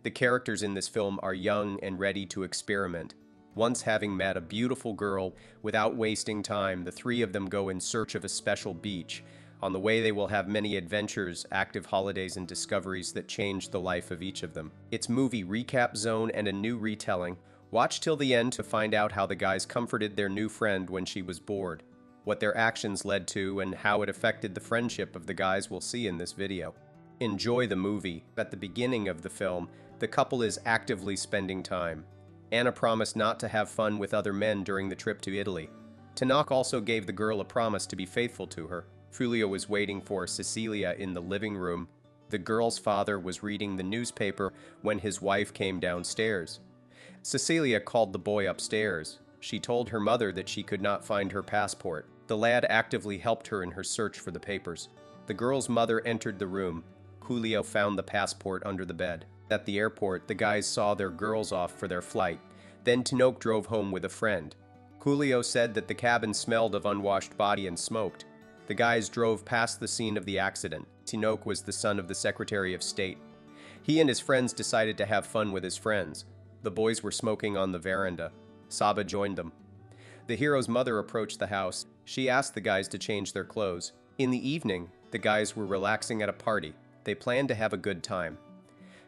The characters in this film are young and ready to experiment. Once having met a beautiful girl, without wasting time, the three of them go in search of a special beach. On the way, they will have many adventures, active holidays, and discoveries that change the life of each of them. It's movie recap zone and a new retelling. Watch till the end to find out how the guys comforted their new friend when she was bored, what their actions led to, and how it affected the friendship of the guys we'll see in this video. Enjoy the movie. At the beginning of the film, the couple is actively spending time. Anna promised not to have fun with other men during the trip to Italy. Tanaka also gave the girl a promise to be faithful to her. Fulio was waiting for Cecilia in the living room. The girl's father was reading the newspaper when his wife came downstairs. Cecilia called the boy upstairs. She told her mother that she could not find her passport. The lad actively helped her in her search for the papers. The girl's mother entered the room. Julio found the passport under the bed. At the airport, the guys saw their girls off for their flight. Then Tinoch drove home with a friend. Julio said that the cabin smelled of unwashed body and smoked. The guys drove past the scene of the accident. Tinoch was the son of the Secretary of State. He and his friends decided to have fun with his friends. The boys were smoking on the veranda. Saba joined them. The hero's mother approached the house. She asked the guys to change their clothes. In the evening, the guys were relaxing at a party. They planned to have a good time.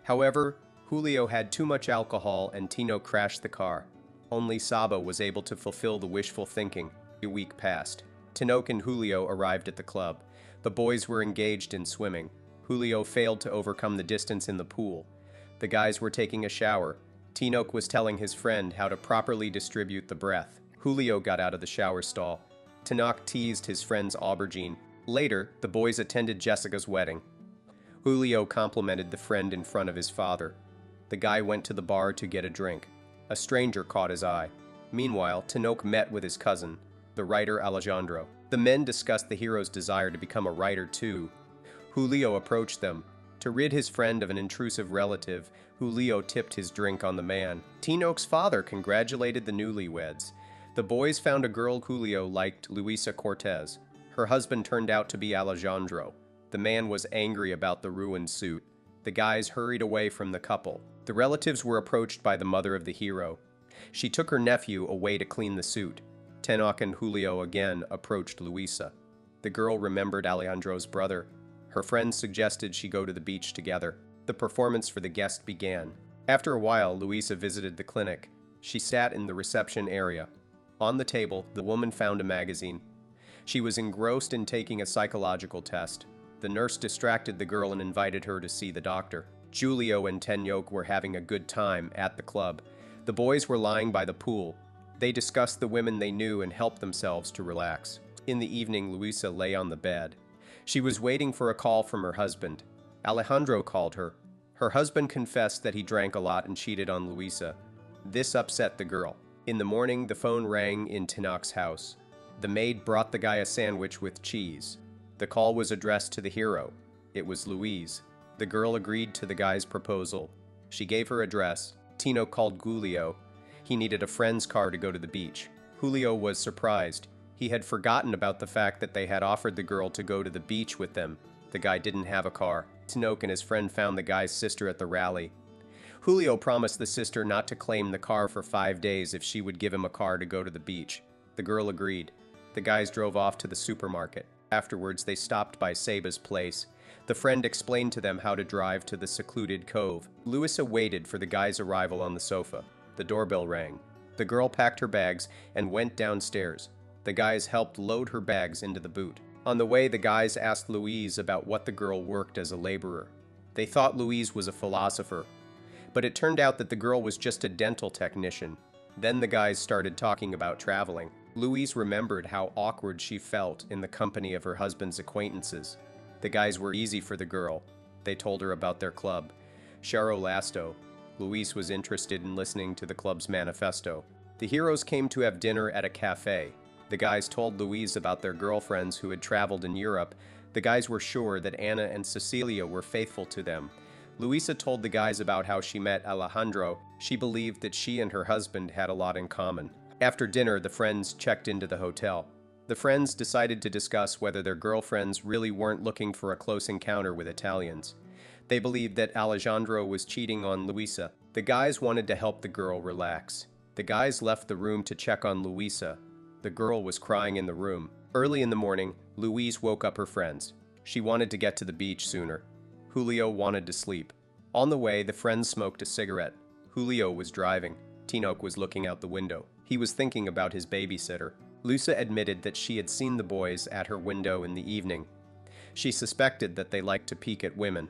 However, Julio had too much alcohol and Tinoch crashed the car. Only Saba was able to fulfill the wishful thinking. A week passed. Tinoch and Julio arrived at the club. The boys were engaged in swimming. Julio failed to overcome the distance in the pool. The guys were taking a shower. Tinoch was telling his friend how to properly distribute the breath. Julio got out of the shower stall. Tinoch teased his friend's aubergine. Later, the boys attended Jessica's wedding. Julio complimented the friend in front of his father. The guy went to the bar to get a drink. A stranger caught his eye. Meanwhile, Tinoch met with his cousin, the writer Alejandro. The men discussed the hero's desire to become a writer too. Julio approached them. To rid his friend of an intrusive relative, Julio tipped his drink on the man. Tinoch's father congratulated the newlyweds. The boys found a girl Julio liked, Luisa Cortez. Her husband turned out to be Alejandro. The man was angry about the ruined suit. The guys hurried away from the couple. The relatives were approached by the mother of the hero. She took her nephew away to clean the suit. Tinoch and Julio again approached Luisa. The girl remembered Alejandro's brother. Her friends suggested she go to the beach together. The performance for the guest began. After a while, Luisa visited the clinic. She sat in the reception area. On the table, the woman found a magazine. She was engrossed in taking a psychological test. The nurse distracted the girl and invited her to see the doctor. Julio and Tinoch were having a good time at the club. The boys were lying by the pool. They discussed the women they knew and helped themselves to relax. In the evening, Luisa lay on the bed. She was waiting for a call from her husband. Alejandro called her. Her husband confessed that he drank a lot and cheated on Luisa. This upset the girl. In the morning, the phone rang in Tinoch's house. The maid brought the guy a sandwich with cheese. The call was addressed to the hero. It was Louise. The girl agreed to the guy's proposal. She gave her address. Tinoch called Julio. He needed a friend's car to go to the beach. Julio was surprised. He had forgotten about the fact that they had offered the girl to go to the beach with them. The guy didn't have a car. Tinoch and his friend found the guy's sister at the rally. Julio promised the sister not to claim the car for 5 days if she would give him a car to go to the beach. The girl agreed. The guys drove off to the supermarket. Afterwards, they stopped by Saba's place. The friend explained to them how to drive to the secluded cove. Luisa waited for the guy's arrival on the sofa. The doorbell rang. The girl packed her bags and went downstairs. The guys helped load her bags into the boot. On the way, the guys asked Louise about what the girl worked as a laborer. They thought Louise was a philosopher, but it turned out that the girl was just a dental technician. Then the guys started talking about traveling. Louise remembered how awkward she felt in the company of her husband's acquaintances. The guys were easy for the girl. They told her about their club, Charo Lasto. Louise was interested in listening to the club's manifesto. The heroes came to have dinner at a cafe. The guys told Louise about their girlfriends who had traveled in Europe. The guys were sure that Anna and Cecilia were faithful to them. Luisa told the guys about how she met Alejandro. She believed that she and her husband had a lot in common. After dinner, the friends checked into the hotel. The friends decided to discuss whether their girlfriends really weren't looking for a close encounter with Italians. They believed that Alejandro was cheating on Luisa. The guys wanted to help the girl relax. The guys left the room to check on Luisa. The girl was crying in the room. Early in the morning, Louise woke up her friends. She wanted to get to the beach sooner. Julio wanted to sleep. On the way, the friends smoked a cigarette. Julio was driving. Tinoch was looking out the window. He was thinking about his babysitter. Luisa admitted that she had seen the boys at her window in the evening. She suspected that they liked to peek at women.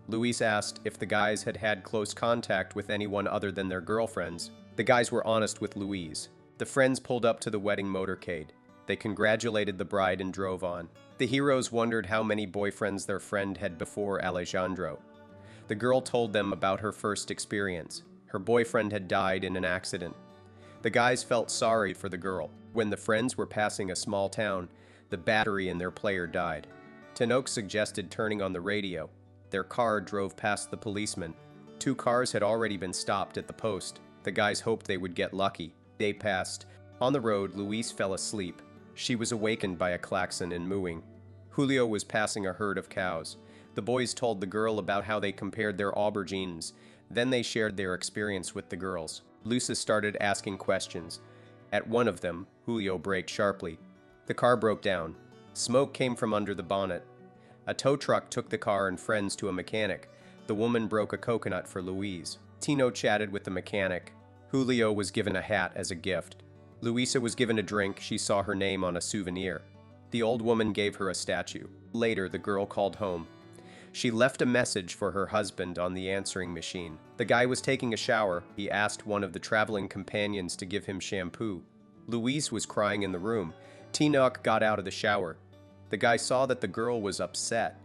Luis asked if the guys had had close contact with anyone other than their girlfriends. The guys were honest with Louise. The friends pulled up to the wedding motorcade. They congratulated the bride and drove on. The heroes wondered how many boyfriends their friend had before Alejandro. The girl told them about her first experience. Her boyfriend had died in an accident. The guys felt sorry for the girl. When the friends were passing a small town, the battery in their player died. Tinoch suggested turning on the radio. Their car drove past the policeman. 2 cars had already been stopped at the post. The guys hoped they would get lucky. They passed. On the road, Louise fell asleep. She was awakened by a klaxon and mooing. Julio was passing a herd of cows. The boys told the girl about how they compared their aubergines. Then they shared their experience with the girls. Luisa started asking questions. At one of them, Julio braked sharply. The car broke down. Smoke came from under the bonnet. A tow truck took the car and friends to a mechanic. The woman broke a coconut for Louise. Tino chatted with the mechanic. Julio was given a hat as a gift. Luisa was given a drink. She saw her name on a souvenir. The old woman gave her a statue. Later, the girl called home. She left a message for her husband on the answering machine. The guy was taking a shower. He asked one of the traveling companions to give him shampoo. Louise was crying in the room. Tinoch got out of the shower. The guy saw that the girl was upset.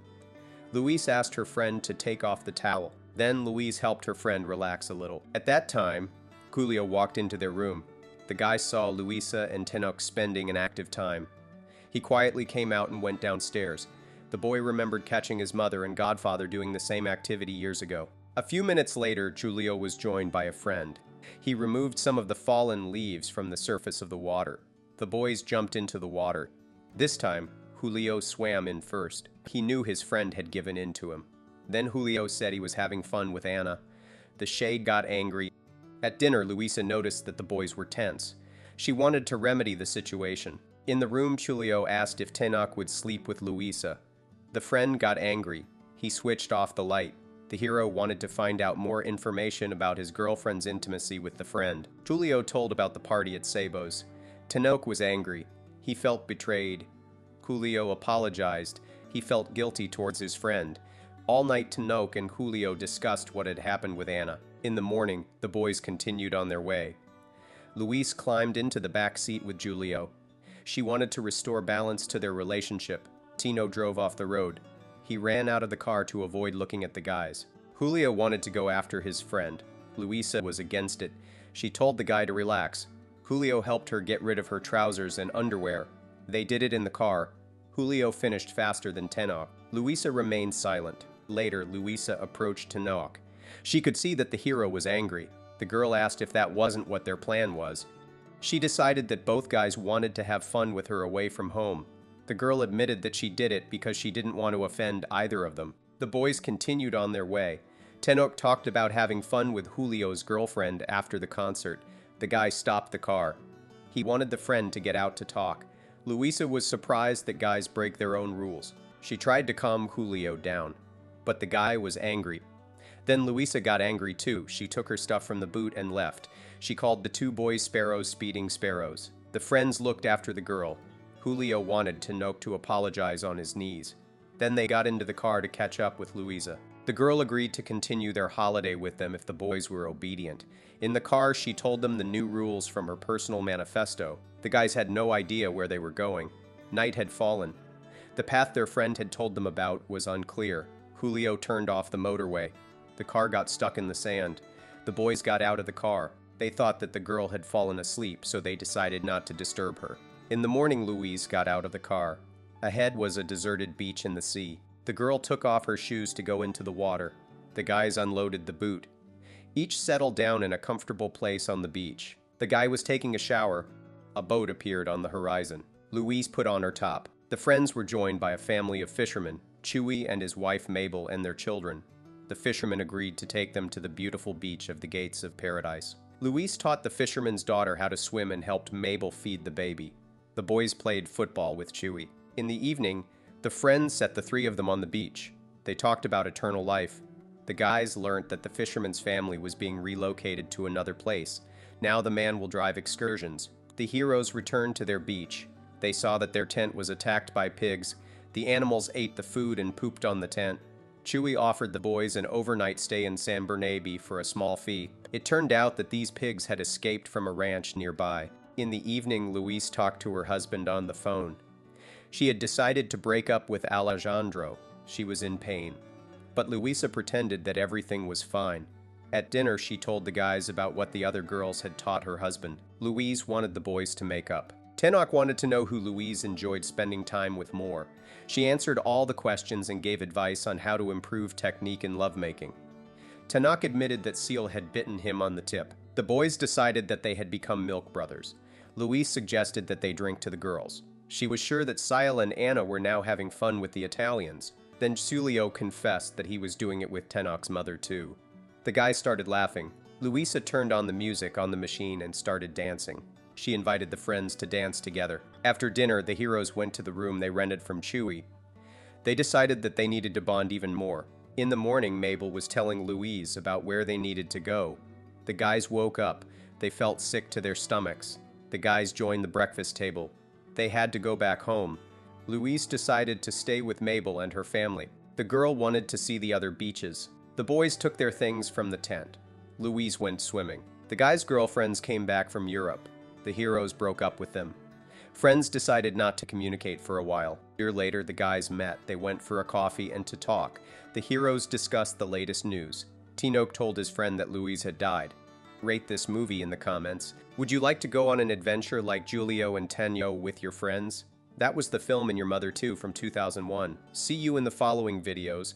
Louise asked her friend to take off the towel. Then Louise helped her friend relax a little. At that time, Julio walked into their room. The guy saw Luisa and Tinoch spending an active time. He quietly came out and went downstairs. The boy remembered catching his mother and godfather doing the same activity years ago. A few minutes later, Julio was joined by a friend. He removed some of the fallen leaves from the surface of the water. The boys jumped into the water. This time, Julio swam in first. He knew his friend had given in to him. Then Julio said he was having fun with Anna. The shade got angry. At dinner, Luisa noticed that the boys were tense. She wanted to remedy the situation. In the room, Julio asked if Tinoch would sleep with Luisa. The friend got angry. He switched off the light. The hero wanted to find out more information about his girlfriend's intimacy with the friend. Julio told about the party at Sabo's. Tinoch was angry. He felt betrayed. Julio apologized. He felt guilty towards his friend. All night, Tinoch and Julio discussed what had happened with Anna. In the morning, the boys continued on their way. Luis climbed into the back seat with Julio. She wanted to restore balance to their relationship. Tino drove off the road. He ran out of the car to avoid looking at the guys. Julio wanted to go after his friend. Luisa was against it. She told the guy to relax. Julio helped her get rid of her trousers and underwear. They did it in the car. Julio finished faster than Tinoch. Luisa remained silent. Later, Luisa approached Tinoch. She could see that the hero was angry. The girl asked if that wasn't what their plan was. She decided that both guys wanted to have fun with her away from home. The girl admitted that she did it because she didn't want to offend either of them. The boys continued on their way. Tinoch talked about having fun with Julio's girlfriend after the concert. The guy stopped the car. He wanted the friend to get out to talk. Luisa was surprised that guys break their own rules. She tried to calm Julio down, but the guy was angry. Then Luisa got angry too. She took her stuff from the boot and left. She called the 2 boys sparrows speeding sparrows. The friends looked after the girl. Julio wanted Tinoch to apologize on his knees. Then they got into the car to catch up with Luisa. The girl agreed to continue their holiday with them if the boys were obedient. In the car, she told them the new rules from her personal manifesto. The guys had no idea where they were going. Night had fallen. The path their friend had told them about was unclear. Julio turned off the motorway. The car got stuck in the sand. The boys got out of the car. They thought that the girl had fallen asleep, so they decided not to disturb her. In the morning, Louise got out of the car. Ahead was a deserted beach in the sea. The girl took off her shoes to go into the water. The guys unloaded the boot. Each settled down in a comfortable place on the beach. The guy was taking a shower. A boat appeared on the horizon. Louise put on her top. The friends were joined by a family of fishermen, Chewy and his wife Mabel and their children. the fisherman agreed to take them to the beautiful beach of the Gates of Paradise. Luis taught the fisherman's daughter how to swim and helped Mabel feed the baby. The boys played football with Chewie. In the evening, the friends set the three of them on the beach. They talked about eternal life. The guys learnt that the fisherman's family was being relocated to another place. Now the man will drive excursions. The heroes returned to their beach. They saw that their tent was attacked by pigs. The animals ate the food and pooped on the tent. Chewie offered the boys an overnight stay in San Bernabé for a small fee. It turned out that these pigs had escaped from a ranch nearby. In the evening, Luis talked to her husband on the phone. She had decided to break up with Alejandro. She was in pain. But Luisa pretended that everything was fine. At dinner, she told the guys about what the other girls had taught her husband. Louise wanted the boys to make up. Tenoch wanted to know who Louise enjoyed spending time with more. She answered all the questions and gave advice on how to improve technique in lovemaking. Tenoch admitted that Seal had bitten him on the tip. The boys decided that they had become milk brothers. Louise suggested that they drink to the girls. She was sure that Sile and Anna were now having fun with the Italians. Then Giulio confessed that he was doing it with Tenoch's mother too. The guys started laughing. Luisa turned on the music on the machine and started dancing. She invited the friends to dance together. After dinner, the heroes went to the room they rented from Chewie. They decided that they needed to bond even more. In the morning, Mabel was telling Louise about where they needed to go. The guys woke up. They felt sick to their stomachs. The guys joined the breakfast table. They had to go back home. Louise decided to stay with Mabel and her family. The girl wanted to see the other beaches. The boys took their things from the tent. Louise went swimming. The guys' girlfriends came back from Europe. The heroes broke up with them. Friends decided not to communicate for a while. A year later, the guys met. They went for a coffee and to talk. The heroes discussed the latest news. Tenoch told his friend that Louise had died. Rate this movie in the comments. Would you like to go on an adventure like Giulio and Tenyo with your friends? That was the film In Your Mother 2 from 2001. See you in the following videos.